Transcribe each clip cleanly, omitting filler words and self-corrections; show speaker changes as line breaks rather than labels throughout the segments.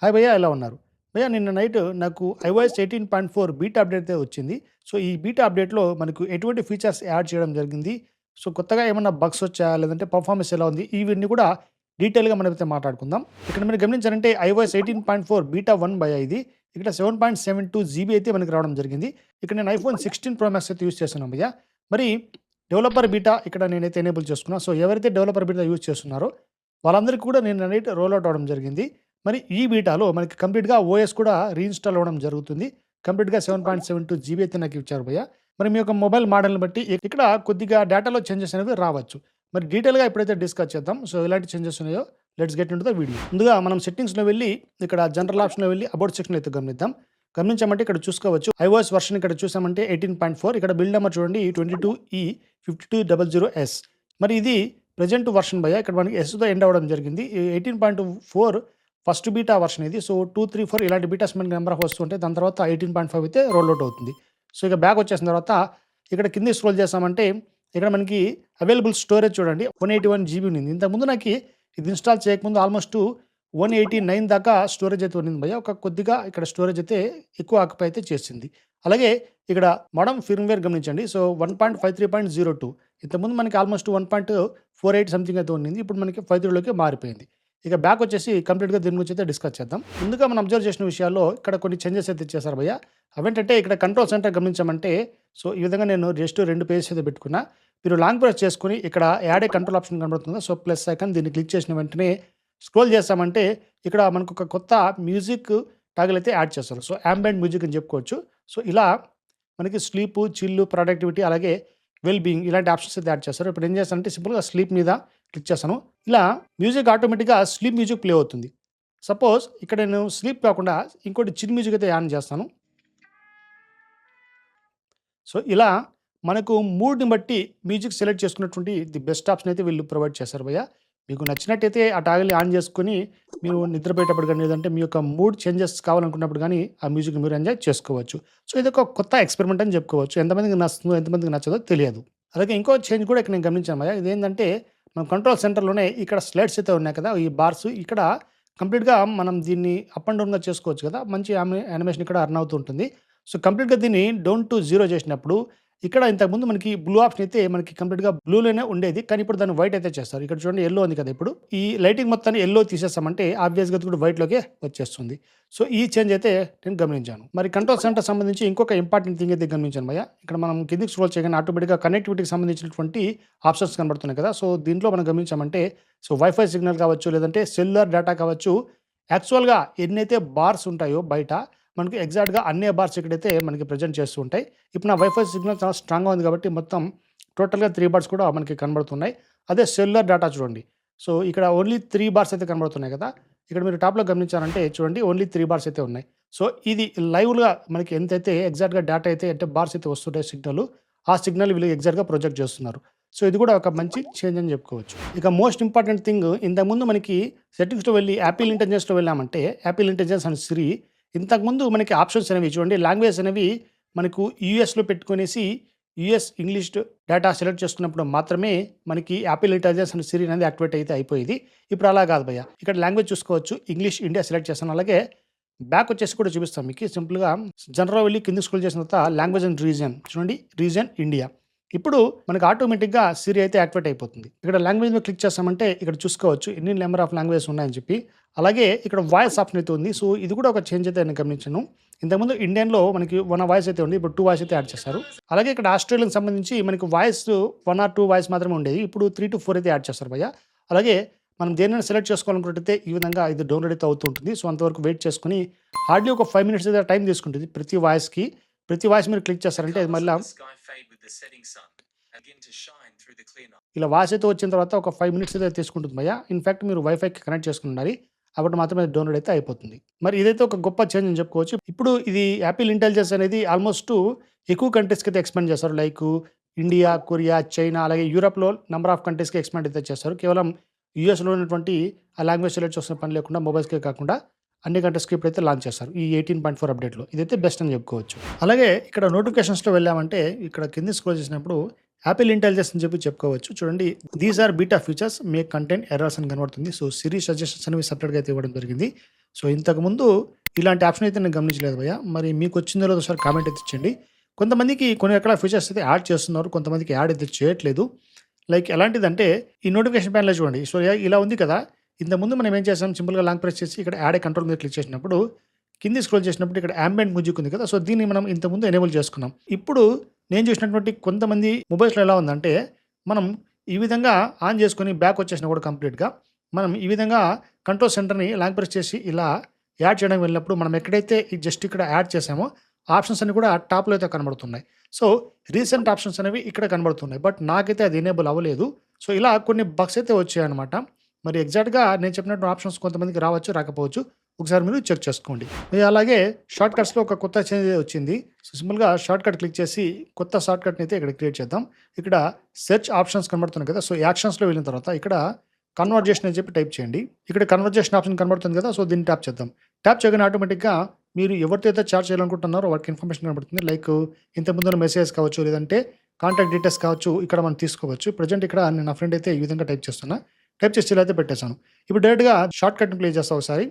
Hi భయ్యా, ఎలా ఉన్నారు? భయ్యా, నిన్న నైట్ నాకు iOS 18.4 బీటా అప్డేట్ అయితే వచ్చింది. సో, ఈ బీటా అప్డేట్‌లో మనకు ఎటువంటి ఫీచర్స్ యాడ్ చేయడం జరిగింది? సో, కొత్తగా ఏమన్నా బగ్స్ వచ్చాయా? లేదంటే పర్ఫార్మెన్స్ ఎలా ఉంది? ఇవన్నీ కూడా డీటెయిల్‌గా మనమైతే మాట్లాడుకుందాం. ఇక్కడ మీరు గమనించారంటే iOS 18.4 బీటా 1 భయ్యా ఇది. ఇక్కడ 7.72 జీబీ అయితే మనకి రావడం జరిగింది. ఇక్కడ నేను iPhone 16 Pro Max అయితే యూజ్ చేస్తున్నాను భయ్యా. మరి డెవలపర్ బీటా ఇక్కడ నేనైతే ఎనేబుల్ చేసుకున్నా. సో, ఎవరైతే డెవలపర్ బీటా యూజ్ చేస్తున్నారో వాళ్ళందరికీ కూడా నిన్న నైట్ రోల్ అవుట్ అవ్వడం జరిగింది. మరి ఈ బీటాలో మనకి కంప్లీట్‌గా ఓఎస్ కూడా రీఇన్‌స్టాల్ అవ్వడం జరుగుతుంది. కంప్లీట్‌గా 7.72 జీబీ అయితే నాకు ఇచ్చారు భయ్యా. మరి మీ యొక్క మొబైల్ మోడల్‌ని బట్టి ఇక్కడ కొద్దిగా డేటాలో చేంజెస్ అనేవి రావచ్చు. మరి డీటెయిల్‌గా ఇప్పుడైతే డిస్కస్ చేద్దాం. సో, ఎలాంటి చేంజెస్ ఉన్నాయో let's get into the video. ముందుగా మనం సెట్టింగ్స్‌లో వెళ్లి ఇక్కడ జనరల్ ఆప్షన్‌లో వెళ్లి అబౌట్ సెక్షన్ అయితే గమనిద్దాం. గమనించామంటే ఇక్కడ చూసుకోవచ్చు. iOS వెర్షన్ ఇక్కడ చూసామంటే 18.4 ఇక్కడ బిల్డ్ నంబర్ చూడండి 22E5200S. మరి ఇది ప్రెజెంట్ వెర్షన్ భయ్యా. ఇక్కడ మనకి ఎస్‌తో ఎండ్ అవ్వడం జరిగింది. ఈ 18.4 ఫస్ట్ బీటా వెర్షన్ ఇది. సో, 2, 3, 4 ఇలాంటి బీటాస్ మనకి నెంబర్ ఆఫ్ వస్తుంటాయి. దాని తర్వాత 18.5 అయితే రోల్ అవుట్ అవుతుంది. సో, ఇక బ్యాక్ వచ్చేసిన తర్వాత ఇక్కడ కిందకి స్క్రోల్ చేసామంటే ఇక్కడ మనకి అవైలబుల్ స్టోరేజ్ చూడండి 181 జీబీ ఉంది. ఇంతకుముందు నాకు ఇది ఇన్‌స్టాల్ చేయకముందు ఆల్మోస్ట్ 189 దాకా స్టోరేజ్ అయితే ఉన్నింది భయ్యా. ఒక కొద్దిగా ఇక్కడ స్టోరేజ్ అయితే ఎక్కువ ఆక్యుపై అయితే చేసింది. అలాగే ఇక్కడ మోడమ్ ఫర్మ్‌వేర్ గమనించండి. సో, 1.53.02 ఇంతకుముందు మనకి ఆల్మోస్ట్ 1.48 సంథింగ్ అయితే ఉన్నింది. ఇప్పుడు మనకి 53లోకి మారిపోయింది. ఇక బ్యాక్ వచ్చేసి కంప్లీట్‌గా దీని గురించి అయితే డిస్కస్ చేద్దాం. ముందుగా మనం అబ్జర్వ్ చేసిన విషయాల్లో ఇక్కడ కొన్ని చేంజెస్ అయితే చేశారు భయ్యా. అవేంటంటే ఇక్కడ కంట్రోల్ సెంటర్ గమనించామంటే సో, ఈ విధంగా నేను జస్ట్ 2 పేజెస్ అయితే పెట్టుకున్నా. మీరు లాంగ్ ప్రెస్ చేసుకొని ఇక్కడ యాడ్ ఏ కంట్రోల్ ఆప్షన్ కనబడుతుంది. సో, ప్లస్ ఐకాన్ దీన్ని క్లిక్ చేసిన వెంటనే స్క్రోల్ చేసామంటే ఇక్కడ మనకు ఒక కొత్త మ్యూజిక్ టాగిల్ అయితే యాడ్ చేస్తారు. సో, యాంబియంట్ మ్యూజిక్ అని చెప్పుకోవచ్చు. సో, ఇలా మనకి స్లీపు, చిల్లు, ప్రొడక్టివిటీ అలాగే వెల్ బీయింగ్ ఇలాంటి ఆప్షన్స్ అయితే యాడ్ చేస్తారు. ఇప్పుడు ఏం చేస్తానంటే సింపుల్‌గా స్లీప్ మీద క్లిక్ చేశాను. ఇలా మ్యూజిక్ ఆటోమేటిక్‌గా స్లీప్ మ్యూజిక్ ప్లే అవుతుంది. సపోజ్ ఇక్కడ నేను స్లీప్ కాకుండా ఇంకోటి చిల్ మ్యూజిక్ అయితే యాడ్ చేస్తాను. సో, ఇలా మనకు మూడ్‌ని బట్టి మ్యూజిక్ సెలెక్ట్ చేసుకున్నటువంటి ది బెస్ట్ ఆప్షన్ అయితే వీళ్ళు ప్రొవైడ్ చేశారు భయ్యా. మీకు నచ్చినట్టయితే ఆ టాగిల్‌ని ఆన్ చేసుకొని మీరు నిద్రపోయేటప్పుడు గాని, లేదంటే మీ యొక్క మూడ్ చేంజెస్ కావాలనుకున్నప్పుడు గాని ఆ మ్యూజిక్‌ని మీరు ఎంజాయ్ చేసుకోవచ్చు. సో, ఇదొక కొత్త ఎక్స్‌పెరిమెంట్ అని చెప్పుకోవచ్చు. ఎంతమందికి నచ్చుతుందో, ఎంతమందికి నచ్చదో తెలియదు. అలాగే ఇంకో చేంజ్ కూడా ఇక్కడ నేను గమనించాను భయ్యా. ఇదేంటంటే మనం కంట్రోల్ సెంటర్‌లోనే ఇక్కడ స్లైడ్స్ అయితే ఉన్నాయి కదా! ఈ బార్స్ ఇక్కడ కంప్లీట్‌గా మనం దీన్ని అప్ అండ్ డౌన్‌గా చేసుకోవచ్చు కదా! మంచి యానిమేషన్ ఇక్కడ రన్ అవుతూ ఉంటుంది. సో, కంప్లీట్‌గా దీన్ని డౌన్ టు 0 చేసినప్పుడు ఇక్కడ ఇంతకుముందు మనకి బ్లూ ఆప్షన్ అయితే మనకి కంప్లీట్‌గా బ్లూలోనే ఉండేది. కానీ ఇప్పుడు దాన్ని వైట్ అయితే చేస్తారు. ఇక్కడ చూడండి యెల్లో ఉంది కదా! ఇప్పుడు ఈ లైటింగ్ మొత్తాన్ని యెల్లో తీసేసామంటే ఆబ్వియస్‌గా అది కూడా వైట్‌లోకే వచ్చేస్తుంది. సో, ఈ చేంజ్ అయితే నేను గమనించాను. మరి కంట్రోల్ సెంటర్ సంబంధించి ఇంకొక ఇంపార్టెంట్ థింగ్ అయితే గమనించాను భయ్యా. ఇక్కడ మనం కిందకి స్క్రోల్ చేయగానే ఆటోమేటిక్‌గా కనెక్టివిటీకి సంబంధించినటువంటి ఆప్షన్స్ కనబడుతున్నాయి కదా! సో, దీంట్లో మనం గమనించామంటే సో, వైఫై సిగ్నల్ కావచ్చు, లేదంటే సెల్యులార్ డేటా కావచ్చు, యాక్చువల్‌గా ఎన్నైతే బార్స్ ఉంటాయో బయట మనకి ఎగ్జాక్ట్‌గా అన్నే బార్స్ ఇక్కడైతే మనకి ప్రెజెంట్ చేస్తూ ఉంటాయి. ఇప్పుడు నా వైఫై సిగ్నల్ చాలా స్ట్రాంగ్‌గా ఉంది కాబట్టి మొత్తం టోటల్‌గా 3 బార్స్ కూడా మనకి కనబడుతున్నాయి. అదే సెల్యులార్ డేటా చూడండి. సో, ఇక్కడ ఓన్లీ 3 బార్స్ అయితే కనబడుతున్నాయి కదా! ఇక్కడ మీరు టాప్‌లో గమనించారంటే చూడండి ఓన్లీ 3 బార్స్ అయితే ఉన్నాయి. సో, ఇది లైవ్‌గా మనకి ఎంతైతే ఎగ్జాక్ట్‌గా డేటా అయితే అంటే బార్స్ అయితే వస్తుంటాయి సిగ్నల్, ఆ సిగ్నల్ వీళ్ళు ఎగ్జాక్ట్‌గా ప్రొజెక్ట్ చేస్తున్నారు. సో, ఇది కూడా ఒక మంచి చేంజ్ అని చెప్పుకోవచ్చు. ఇక మోస్ట్ ఇంపార్టెంట్ థింగ్ ఇంతకుముందు మనకి సెట్టింగ్స్‌లో వెళ్ళి యాపిల్ ఇంటెలిజెన్స్‌లో వెళ్ళామంటే యాపిల్ ఇంటెలిజెన్స్ అండ్ సిరి ఇంతకుముందు మనకి ఆప్షన్స్ అనేవి చూడండి లాంగ్వేజ్ అనేవి మనకు యూఎస్‌లో పెట్టుకొనేసి యూఎస్ ఇంగ్లీష్ డేటా సెలెక్ట్ చేసుకున్నప్పుడు మాత్రమే మనకి యాపిల్ ఇంటెలిజెన్స్ అండ్ సిరి అనేది యాక్టివేట్ అయితే అయిపోయేది. ఇప్పుడు అలా కాదు భయ్యా. ఇక్కడ లాంగ్వేజ్ చూసుకోవచ్చు. ఇంగ్లీష్ ఇండియా సెలెక్ట్ చేస్తాను. అలాగే బ్యాక్ వచ్చేసి కూడా చూపిస్తాం మీకు. సింపుల్‌గా జనరల్ వెళ్ళి కిందకి స్క్రోల్ చేసిన తర్వాత లాంగ్వేజ్ అండ్ రీజియన్ చూడండి రీజియన్ ఇండియా. ఇప్పుడు మనకు ఆటోమేటిక్‌గా సిరి అయితే యాక్టివేట్ అయిపోతుంది. ఇక్కడ లాంగ్వేజ్ మీద క్లిక్ చేసామంటే ఇక్కడ చూసుకోవచ్చు ఎన్ని నెంబర్ ఆఫ్ లాంగ్వేజెస్ ఉన్నాయని చెప్పి. అలాగే ఇక్కడ వాయిస్ ఆప్షన్ అయితే ఉంది. సో, ఇది కూడా ఒక చేంజ్ అయితే నేను గమనించాను. ఇంతకుముందు ఇండియన్‌లో మనకి 1 వాయిస్ అయితే ఉంది. ఇప్పుడు 2 వాయిస్ అయితే యాడ్ చేశారు. అలాగే ఇక్కడ ఆస్ట్రేలియాకి సంబంధించి మనకి వాయిస్ 1 ఆర్ 2 వాయిస్ మాత్రమే ఉండేది. ఇప్పుడు 3-4 అయితే యాడ్ చేస్తారు భయ్యా. అలాగే మనం దేన్నైనా సెలెక్ట్ చేసుకోవాలనుకున్నట్టయితే ఈ విధంగా ఇది డౌన్‌లోడ్ అయితే అవుతూ ఉంటుంది. సో, అంతవరకు వెయిట్ చేసుకొని హార్డ్‌లీ ఒక 5 మినిట్స్ అయితే టైం తీసుకుంటుంది ప్రతి వాయిస్‌కి. ప్రతి వాయిస్ మీరు క్లిక్ చేస్తారంటే అది మళ్ళా ఇలా వాయిస్ అయితే వచ్చిన తర్వాత ఒక 5 మినిట్స్ అయితే తీసుకుంటుంది భయ్యా. ఇన్‌ఫాక్ట్ మీరు వైఫైకి కనెక్ట్ చేసుకొని ఉండాలి. అప్పుడు మాత్రమే అది డౌన్‌లోడ్ అయితే అయిపోతుంది. మరి ఇదైతే ఒక గొప్ప చేంజ్ అని చెప్పుకోవచ్చు. ఇప్పుడు ఇది యాపిల్ ఇంటెలిజెన్స్ అనేది ఆల్మోస్ట్ ఎక్కువ కంట్రీస్‌కి అయితే ఎక్స్‌పాండ్ చేస్తారు. లైక్ ఇండియా, కొరియా, చైనా అలాగే యూరప్‌లో నంబర్ ఆఫ్ కంట్రీస్‌కి ఎక్స్‌పాండ్ అయితే చేస్తారు. కేవలం యూఎస్‌లో ఉన్నటువంటి ఆ లాంగ్వేజ్ సెలెక్ట్ చేసిన పని లేకుండా మొబైల్స్‌కే కాకుండా అన్ని కంట్రీస్‌కి ఇప్పుడైతే లాంచ్ చేస్తారు. ఈ 18.4 అప్డేట్‌లో. ఇదైతే బెస్ట్ అని చెప్పుకోవచ్చు. అలాగే ఇక్కడ నోటిఫికేషన్స్‌లో వెళ్ళామంటే ఇక్కడ కిందకి స్క్రోల్ చేసినప్పుడు యాపిల్ ఇంటెలిజెన్స్ అని చెప్పి చెప్పుకోవచ్చు. చూడండి, these are beta features make content errors అని కనబడుతుంది. సో సిరి సజెషన్స్ అనేవి సెపరేట్‌గా అయితే ఇవ్వడం జరిగింది. సో ఇంతకుముందు ఇలాంటి ఆప్షన్ అయితే నేను గమనించలేదు భయ్యా. మరి మీకు వచ్చిందో లేదో ఒకసారి కామెంట్ అయితే ఇచ్చేయండి. కొంతమందికి కొన్ని రకాల ఫీచర్స్ అయితే యాడ్ చేస్తున్నారు. కొంతమందికి యాడ్ అయితే చేయట్లేదు. లైక్ ఎలాంటిదంటే ఈ నోటిఫికేషన్ ప్యానెల్‌లో చూడండి. సో ఇలా ఉంది కదా! ఇంతకుముందు మనం ఏం చేసాం, సింపుల్‌గా లాంగ్ ప్రెస్ చేసి ఇక్కడ యాడ్ ఏ కంట్రోల్ మీద క్లిక్ చేసినప్పుడు కింది స్క్రోల్ చేసినప్పుడు ఇక్కడ యాంబియంట్ మ్యూజిక్ ఉంది కదా! సో దీన్ని మనం ఇంతకుముందు ఎనేబుల్ చేసుకున్నాం. ఇప్పుడు నేను చూసినటువంటి కొంతమంది మొబైల్స్‌లో ఎలా ఉందంటే, మనం ఈ విధంగా ఆన్ చేసుకొని బ్యాక్ వచ్చేసినా కూడా కంప్లీట్‌గా మనం ఈ విధంగా కంట్రోల్ సెంటర్‌ని లాంగ్ ప్రెస్ చేసి ఇలా యాడ్ చేయడానికి వెళ్ళినప్పుడు మనం ఎక్కడైతే ఈ జస్ట్ ఇక్కడ యాడ్ చేసామో ఆప్షన్స్ అన్నీ కూడా టాప్‌లో అయితే కనబడుతున్నాయి. సో రీసెంట్ ఆప్షన్స్ అనేవి ఇక్కడ కనబడుతున్నాయి. బట్ నాకైతే అది ఎనేబుల్ అవ్వలేదు. సో ఇలా కొన్ని బగ్స్ అయితే వచ్చాయన్నమాట. మరి ఎగ్జాక్ట్‌గా నేను చెప్పినట్టు ఆప్షన్స్ కొంతమందికి రావచ్చు, రాకపోవచ్చు. ఒకసారి మీరు చెక్ చేసుకోండి. అలాగే షార్ట్ కట్స్‌లో ఒక కొత్త చేంజ్ వచ్చింది. సో సింపుల్‌గా షార్ట్ కట్ క్లిక్ చేసి కొత్త షార్ట్ కట్‌ని అయితే ఇక్కడ క్రియేట్ చేద్దాం. ఇక్కడ సెర్చ్ ఆప్షన్స్ కనబడుతున్నాయి కదా! సో యాక్షన్స్‌లో వెళ్ళిన తర్వాత ఇక్కడ కన్వర్జేషన్ అని చెప్పి టైప్ చేయండి. ఇక్కడ కన్వర్జేషన్ ఆప్షన్ కనబడుతుంది కదా! సో దీన్ని ట్యాప్ చేద్దాం. ట్యాప్ చేయగానే ఆటోమేటిక్‌గా మీరు ఎవరితో అయితే చాట్ చేయాలనుకుంటున్నారో వారికి ఇన్ఫర్మేషన్ కనబడుతుంది. లైక్ ఇంతకుముందున్న మెసేజెస్ కావచ్చు, లేదంటే కాంటాక్ట్ డీటెయిల్స్ కావచ్చు, ఇక్కడ మనం తీసుకోవచ్చు. ప్రెజెంట్ ఇక్కడ నేను నా ఫ్రెండ్ అయితే ఈ విధంగా టైప్ చేస్తున్నా. టైప్ చేసి ఇలా అయితే పెట్టేసాను. ఇప్పుడు డైరెక్ట్‌గా షార్ట్ కట్‌ని ప్లే చేస్తా ఒకసారి.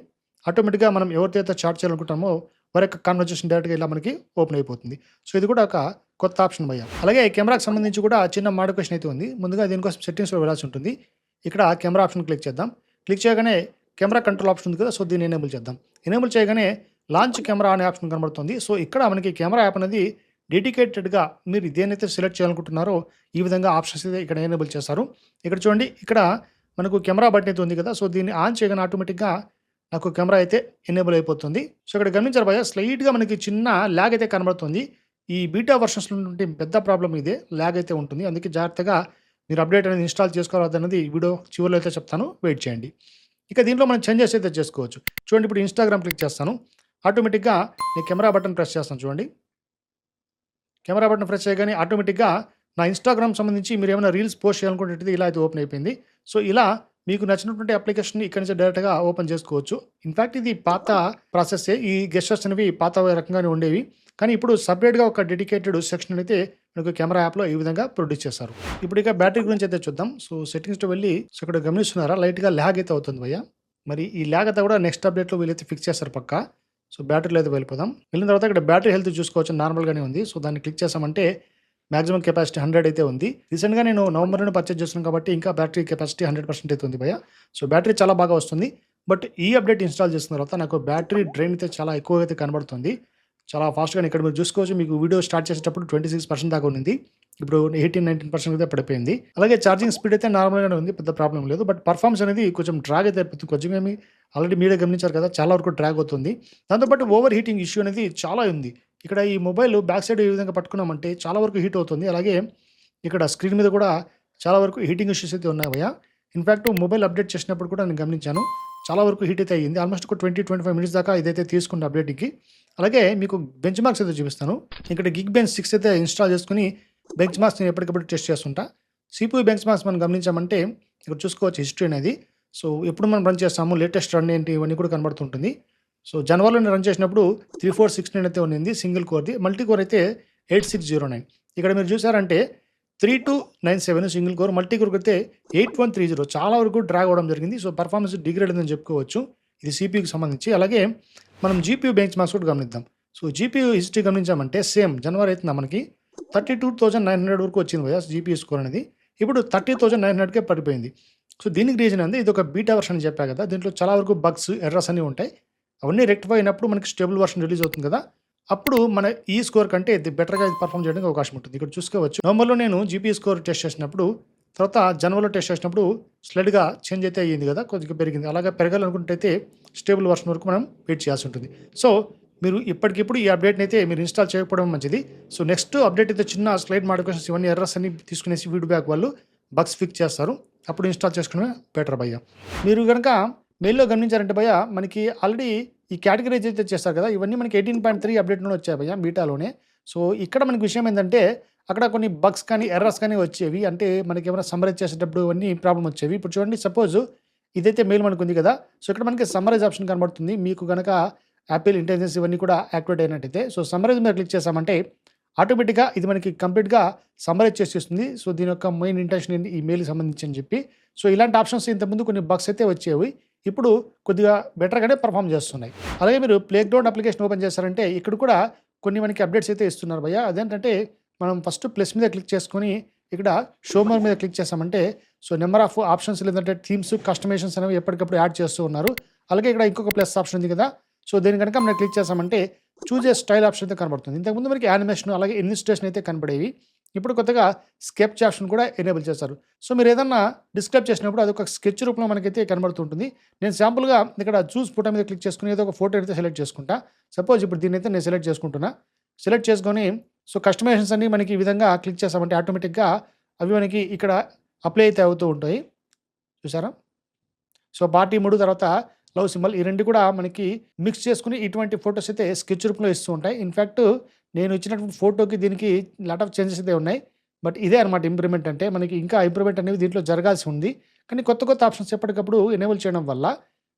ఆటోమేటిక్‌గా మనం ఎవరితో అయితే చాట్ చేయాలనుకుంటామో వారి యొక్క కన్వర్జేషన్ డైరెక్ట్‌గా ఇలా మనకి ఓపెన్ అయిపోతుంది. సో ఇది కూడా ఒక కొత్త ఆప్షన్ భయ్యా. అలాగే కెమెరాకి సంబంధించి కూడా చిన్న మోడిఫికేషన్ అయితే ఉంది. ముందుగా దీనికోసం సెట్టింగ్స్‌లో వెళ్ళాల్సి ఉంటుంది. ఇక్కడ కెమెరా ఆప్షన్ క్లిక్ చేద్దాం. క్లిక్ చేయగానే కెమెరా కంట్రోల్ ఆప్షన్ ఉంది కదా! సో దీన్ని ఎనేబుల్ చేద్దాం. ఎనేబుల్ చేయగానే లాంచ్ కెమెరా అనే ఆప్షన్ కనబడుతుంది. సో ఇక్కడ మనకి కెమెరా యాప్ అనేది డెడికేటెడ్‌గా మీరు దేన్నైతే సెలెక్ట్ చేయాలనుకుంటున్నారో ఈ విధంగా ఆప్షన్స్ అయితే ఇక్కడ ఎనేబుల్ చేశారు. ఇక్కడ చూడండి, ఇక్కడ మనకు కెమెరా బటన్ అయితే ఉంది కదా! సో దీన్ని ఆన్ చేయగానే ఆటోమేటిక్‌గా నాకు కెమెరా అయితే ఎనేబుల్ అయిపోతుంది. సో ఇక్కడ గమనించారు భయ్యా, స్లైట్‌గా మనకి చిన్న ల్యాగ్ అయితే కనబడుతుంది. ఈ బీటా వర్షన్స్‌లో ఉన్నటువంటి పెద్ద ప్రాబ్లమ్ ఇదే. ల్యాగ్ అయితే ఉంటుంది. అందుకే జాగ్రత్తగా మీరు అప్డేట్ అనేది ఇన్‌స్టాల్ చేసుకోవాలన్నది వీడియో చివరిలో అయితే చెప్తాను. వెయిట్ చేయండి. ఇక దీంట్లో మనం చేంజెస్ అయితే చేసుకోవచ్చు. చూడండి, ఇప్పుడు ఇన్‌స్టాగ్రామ్ క్లిక్ చేస్తాను. ఆటోమేటిక్‌గా నేను కెమెరా బటన్ ప్రెస్ చేస్తాను చూడండి. కెమెరా బటన్ ప్రెస్ చేయగానే ఆటోమేటిక్‌గా నా ఇన్‌స్టాగ్రామ్ సంబంధించి మీరు ఏమైనా రీల్స్ పోస్ట్ చేయాలనుకునేటిది ఇలా అయితే ఓపెన్ అయిపోయింది. సో ఇలా మీకు నచ్చినటువంటి అప్లికేషన్‌ని ఇక్కడి నుంచి డైరెక్ట్‌గా ఓపెన్ చేసుకోవచ్చు. ఇన్‌ఫాక్ట్ ఇది పాత ప్రాసెస్సే. ఈ గెస్చర్స్ అనేవి పాత రకంగానే ఉండేవి. కానీ ఇప్పుడు సెపరేట్‌గా ఒక డెడికేటెడ్ సెక్షన్ అయితే మనకు కెమెరా యాప్‌లో ఈ విధంగా ప్రొడ్యూస్ చేశారు. ఇప్పుడు ఇక బ్యాటరీ గురించి అయితే చూద్దాం. సో సెట్టింగ్స్‌లో వెళ్ళి సో ఇక్కడ గమనిస్తున్నారా, లైట్‌గా ల్యాగ్ అయితే అవుతుంది భయ్యా. మరి ఈ ల్యాగ్ అంతా కూడా నెక్స్ట్ అప్డేట్‌లో వీళ్ళైతే ఫిక్స్ చేస్తారు పక్కా. సో బ్యాటరీలో అయితే వెళ్ళిపోదాం. వెళ్ళిన తర్వాత ఇక్కడ బ్యాటరీ హెల్త్ చూసుకోవచ్చు, నార్మల్‌గానే ఉంది. సో దాన్ని క్లిక్ చేసామంటే మాక్సిమం కెపాసిటీ 100 అయితే ఉంది. రీసెంట్‌గా నేను నవంబర్‌లోనే పర్చేజ్ చేస్తున్నాను కాబట్టి ఇంకా బ్యాటరీ కెపాసిటీ 100% అయితే ఉంది భయ్యా. సో బ్యాటరీ చాలా బాగా వస్తుంది. బట్ ఈ అప్డేట్ ఇన్‌స్టాల్ చేసిన తర్వాత నాకు బ్యాటరీ డ్రైన్ అయితే చాలా ఎక్కువగా అయితే కనబడుతుంది. చాలా ఫాస్ట్‌గానే ఇక్కడ మీరు చూసుకోవచ్చు. మీకు వీడియో స్టార్ట్ చేసేటప్పుడు 26% దాకా ఉండింది. ఇప్పుడు 18, 19% అయితే పడిపోయింది. అలాగే ఛార్జింగ్ స్పీడ్ అయితే నార్మల్‌గానే ఉంది. పెద్ద ప్రాబ్లమ్ లేదు. బట్ పర్ఫార్మెన్స్ అనేది కొంచెం డ్రాగ్ అయితే అయిపోతుంది. కొంచెం ఏమి ఆల్రెడీ మీరే గమనించారు కదా! చాలా వరకు డ్రాగ్ అవుతుంది. దాంతో పాటు ఓవర్ హీటింగ్ ఇష్యూ అనేది చాలా ఉంది. ఇక్కడ ఈ మొబైల్ బ్యాక్ సైడ్ ఈ విధంగా పట్టుకున్నామంటే చాలా వరకు హీట్ అవుతుంది. అలాగే ఇక్కడ స్క్రీన్ మీద కూడా చాలా వరకు హీటింగ్ ఇష్యూస్ అయితే ఉన్నాయి భయ్యా. ఇన్‌ఫాక్ట్ మొబైల్ అప్డేట్ చేసినప్పుడు కూడా నేను గమనించాను. చాలా వరకు హీట్ అయితే అయ్యింది. ఆల్మోస్ట్ ఒక 20, 25 మినిట్స్ దాకా ఇదైతే తీసుకుంది అప్డేట్‌కి. అలాగే మీకు బెంచ్ మార్క్స్ అయితే చూపిస్తాను. ఇక్కడ గిగ్ బెంచ్ 6 అయితే ఇన్‌స్టాల్ చేసుకొని బెంచ్ మార్క్స్ నేను ఎప్పటికప్పుడు టెస్ట్ చేస్తుంటా. CPU బెంచ్ మార్క్స్ మనం గమనించామంటే ఇక్కడ చూసుకోవచ్చు హిస్టరీ అనేది. సో ఎప్పుడు మనం రన్ చేస్తాము, లేటెస్ట్ రన్ ఏంటి, ఇవన్నీ కూడా కనబడుతుంటుంది. సో జనవరిలో నేను రన్ చేసినప్పుడు 3469 అయితే ఉన్నింది సింగిల్ కోర్‌ది. మల్టీ కోర్ అయితే 8609. ఇక్కడ మీరు చూసారంటే 3297 సింగిల్ కోర్, మల్టీ కోర్‌కి అయితే 8130 చాలా వరకు డ్రాగ్ అవ్వడం జరిగింది. సో పర్ఫార్మెన్స్ డిగ్రేడ్ అయిందని చెప్పుకోవచ్చు. ఇది CPUకి సంబంధించి. అలాగే మనం GPU బెంచ్ మార్క్స్ కూడా గమనిద్దాం. సో GPU హిస్టరీ గమనించామంటే సేమ్ జనవరి అయితే మనకి 32,900 వరకు వచ్చింది భయ్యా GPU స్కోర్ అనేది. ఇప్పుడు 30,900కే పడిపోయింది. సో దీనికి రీజన్ ఏంది, ఇది ఒక బీటా వర్షన్ అని చెప్పా కదా! దీంట్లో చాలా వరకు బగ్స్, ఎర్రర్స్ అన్నీ ఉంటాయి. అవన్నీ రెక్టిఫై అయినప్పుడు మనకి స్టేబుల్ వర్షన్ రిలీజ్ అవుతుంది కదా! అప్పుడు మన ఈ స్కోర్ కంటే ఇది బెటర్‌గా ఇది పర్ఫార్మ్ చేయడానికి అవకాశం ఉంటుంది. ఇక్కడ చూసుకోవచ్చు. నవంబర్‌లో నేను GPU స్కోర్ టెస్ట్ చేసినప్పుడు, తర్వాత జనవరిలో టెస్ట్ చేసినప్పుడు స్లైడ్‌గా చేంజ్ అయితే అయ్యింది కదా! కొద్దిగా పెరిగింది. అలాగే పెరగాలనుకుంటే స్టేబుల్ వర్షన్ వరకు మనం వెయిట్ చేయాల్సి ఉంటుంది. సో మీరు ఇప్పటికిప్పుడు ఈ అప్డేట్‌ని అయితే మీరు ఇన్‌స్టాల్ చేయకపోవడం మంచిది. సో నెక్స్ట్ అప్డేట్ అయితే చిన్న స్లైడ్ మోడిఫికేషన్స్ ఇవన్నీ ఎర్రర్స్ అన్ని తీసుకునేసి ఫీడ్‌బ్యాక్ వాళ్ళు బగ్స్ ఫిక్స్ చేస్తారు. అప్పుడు ఇన్‌స్టాల్ చేసుకోవడమే బెటర్ భయ్యా. మీరు గనక మెయిల్‌లో గమనించారంటే భయ్యా, మనకి ఆల్రెడీ ఈ కేటగరైజ్ అయితే చేస్తారు కదా! ఇవన్నీ మనకి 18.3 అప్డేట్‌లోనే వచ్చాయి భయ్యా బీటాలోనే. సో ఇక్కడ మనకి విషయం ఏందంటే అక్కడ కొన్ని బగ్స్ కానీ, ఎర్రర్స్ కానీ వచ్చేవి. అంటే మనకేమైనా సమ్మరైజ్ చేసేటప్పుడు ఇవన్నీ ప్రాబ్లమ్ వచ్చేవి. ఇప్పుడు చూడండి, సపోజ్ ఇదైతే మెయిల్ మనకుంది కదా! సో ఇక్కడ మనకి సమ్మరైజ్ ఆప్షన్ కనబడుతుంది. మీకు గనక యాపిల్ ఇంటెలిజెన్స్ ఇవన్నీ కూడా యాక్టివేట్ అయినట్టయితే, సో సమ్మరైజ్ మీద క్లిక్ చేసామంటే ఆటోమేటిక్గా ఇది మనకి కంప్లీట్గా సమ్మరైజ్ చేసేస్తుంది. సో దీని యొక్క మెయిన్ ఇంటెన్షన్ ఏంటి ఈ మెయిల్కి సంబంధించి అని చెప్పి. సో ఇలాంటి ఆప్షన్స్ ఇంతకుముందు కొన్ని బగ్స్ అయితే వచ్చేవి. ఇప్పుడు కొద్దిగా బెటర్గానే పర్ఫామ్ చేస్తున్నాయి. అలాగే మీరు ప్లే గ్రౌండ్ అప్లికేషన్ ఓపెన్ చేశారంటే ఇక్కడ కూడా కొన్ని మనకి అప్డేట్స్ అయితే ఇస్తున్నారు భయ్య. అదేంటంటే మనం ఫస్ట్ ప్లస్ మీద క్లిక్ చేసుకొని ఇక్కడ షో మోర్ మీద క్లిక్ చేసామంటే సో నెంబర్ ఆఫ్ ఆప్షన్స్ లేదంటే థీమ్స్ కస్టమైజేషన్స్ అనేవి ఎప్పటికప్పుడు యాడ్ చేస్తూ ఉన్నారు. అలాగే ఇక్కడ ఇంకొక ప్లస్ ఆప్షన్ ఉంది కదా, సో దీని కనుక మనం క్లిక్ చేసామంటే చూజ్ ఏ స్టైల్ ఆప్షన్ అయితే కనబడుతుంది. ఇంతకుముందు మనకి యానిమేషన్ అలాగే ఇన్విస్టేషన్ అయితే కనపడేవి. ఇప్పుడు కొత్తగా స్కెచ్ ఆప్షన్ కూడా ఎనేబుల్ చేశారు. సో మీరు ఏదన్నా డిస్క్రైబ్ చేసినప్పుడు అది ఒక స్కెచ్ రూపంలో మనకైతే కనబడుతుంటుంది. నేను శాంపుల్గా ఇక్కడ చూస్ ఫోటో మీద క్లిక్ చేసుకుని ఏదో ఒక ఫోటో అయితే సెలెక్ట్ చేసుకుంటా. సపోజ్ ఇప్పుడు దీన్ని అయితే నేను సెలెక్ట్ చేసుకుంటున్నా. సెలెక్ట్ చేసుకొని సో కస్టమైజేషన్స్ అన్ని మనకి ఈ విధంగా క్లిక్ చేసామంటే ఆటోమేటిక్గా అవి మనకి ఇక్కడ అప్లై అయితే అవుతూ ఉంటాయి. చూసారా? సో పార్టీ 3 తర్వాత లవ్ సింబల్ ఈ 2 కూడా మనకి మిక్స్ చేసుకుని ఇటువంటి ఫోటోస్ అయితే స్కెచ్ రూపంలో ఇస్తూ ఉంటాయి. ఇన్‌ఫాక్ట్ నేను ఇచ్చినటువంటి ఫోటోకి దీనికి లాట్ ఆఫ్ చేంజెస్ అయితే ఉన్నాయి. బట్ ఇదే అనమాట ఇంప్రూవ్‌మెంట్ అంటే. మనకి ఇంకా ఇంప్రూవ్‌మెంట్ అనేది దీంట్లో జరగాల్సి ఉంది. కానీ కొత్త ఆప్షన్స్ ఎప్పటికప్పుడు ఎనేబుల్ చేయడం వల్ల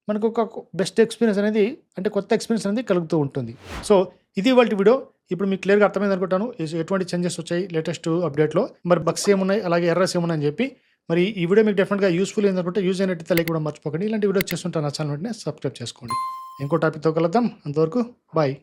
మనకు ఒక బెస్ట్ ఎక్స్‌పీరియన్స్ అనేది అంటే కొత్త ఎక్స్‌పీరియన్స్ అనేది కలుగుతూ ఉంటుంది. సో ఇది ఇవాల్టి వీడియో. ఇప్పుడు మీకు క్లియర్‌గా అర్థమైంది అనుకుంటాను. ఎటువంటి చేంజెస్ వచ్చాయి లేటెస్ట్ అప్డేట్‌లో. మరి బగ్స్ ఏమున్నాయి అలాగే ఎర్రర్స్ ఏమున్నాయని చెప్పి. మరి ఈ వీడియో మీకు డెఫినెట్‌గా యూజ్‌ఫుల్ అయిందనుకుంటే యూజ్ అయినట్టయితే లైక్ ఇవ్వడం మర్చిపోకండి. ఇలాంటి వీడియోస్ చేస్తుంటే నా ఛానల్ వెంటనే సబ్స్క్రైబ్ చేసుకోండి. ఇంకో టాపిక్‌తో కలుద్దాం. అంతవరకు బాయ్.